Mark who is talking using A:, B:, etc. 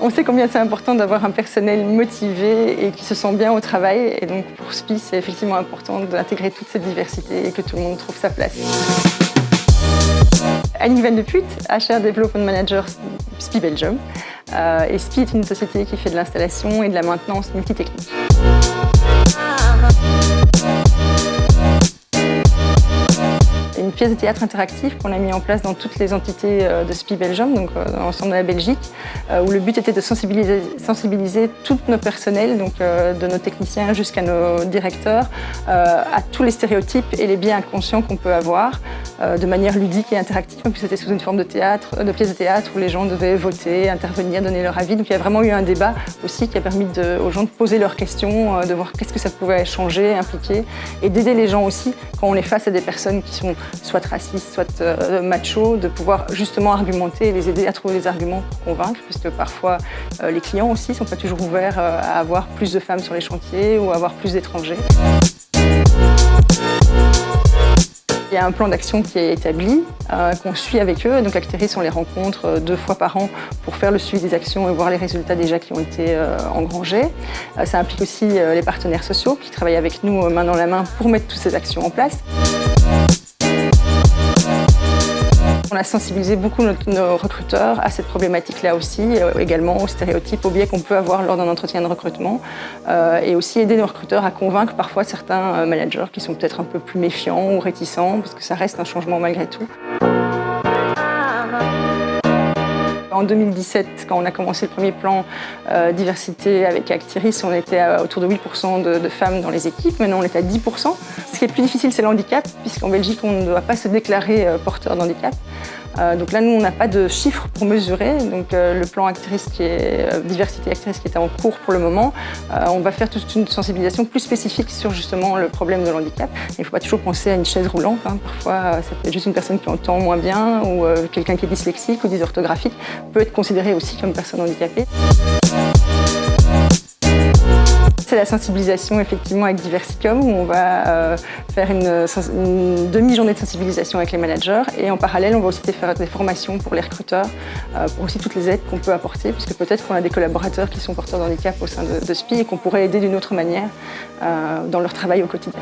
A: On sait combien c'est important d'avoir un personnel motivé et qui se sent bien au travail. Et donc pour SPI, c'est effectivement important d'intégrer toute cette diversité et que tout le monde trouve sa place. Annick Van de Put, HR Development Manager SPI Belgium. Et SPI est une société qui fait de l'installation et de la maintenance multitechnique. Une pièce de théâtre interactive qu'on a mis en place dans toutes les entités de SPI Belgium, donc dans l'ensemble de la Belgique, où le but était de sensibiliser tous nos personnels, donc de nos techniciens jusqu'à nos directeurs, à tous les stéréotypes et les biais inconscients qu'on peut avoir, de manière ludique et interactive. Puis c'était sous une forme de pièce de théâtre où les gens devaient voter, intervenir, donner leur avis. Donc il y a vraiment eu un débat aussi qui a permis aux gens de poser leurs questions, de voir qu'est-ce que ça pouvait changer, impliquer, et d'aider les gens aussi quand on est face à des personnes qui sont soit racistes, soit machos, de pouvoir justement argumenter et les aider à trouver des arguments pour convaincre, puisque parfois les clients aussi ne sont pas toujours ouverts à avoir plus de femmes sur les chantiers ou à avoir plus d'étrangers. Il y a un plan d'action qui est établi, qu'on suit avec eux. Donc Acteris, on les rencontre 2 fois par an pour faire le suivi des actions et voir les résultats déjà qui ont été engrangés. Ça implique aussi les partenaires sociaux qui travaillent avec nous main dans la main pour mettre toutes ces actions en place. On a sensibilisé beaucoup nos recruteurs à cette problématique-là aussi, également aux stéréotypes, aux biais qu'on peut avoir lors d'un entretien de recrutement, et aussi aider nos recruteurs à convaincre parfois certains managers qui sont peut-être un peu plus méfiants ou réticents, parce que ça reste un changement malgré tout. En 2017, quand on a commencé le premier plan diversité avec Acteris, on était autour de 8% de femmes dans les équipes. Maintenant, on est à 10%. Ce qui est plus difficile, c'est le handicap, puisqu'en Belgique, on ne doit pas se déclarer porteur d'handicap. Donc là, nous, on n'a pas de chiffres pour mesurer. Donc le plan Acteris, diversité Acteris, qui est en cours pour le moment, on va faire toute une sensibilisation plus spécifique sur justement le problème de l'handicap. Il ne faut pas toujours penser à une chaise roulante. Parfois, ça peut être juste une personne qui entend moins bien ou quelqu'un qui est dyslexique ou dysorthographique peut être considéré aussi comme personne handicapée. C'est la sensibilisation effectivement avec Diversicom où on va faire une demi-journée de sensibilisation avec les managers et en parallèle on va aussi faire des formations pour les recruteurs, pour aussi toutes les aides qu'on peut apporter puisque peut-être qu'on a des collaborateurs qui sont porteurs de handicap au sein de SPI et qu'on pourrait aider d'une autre manière dans leur travail au quotidien.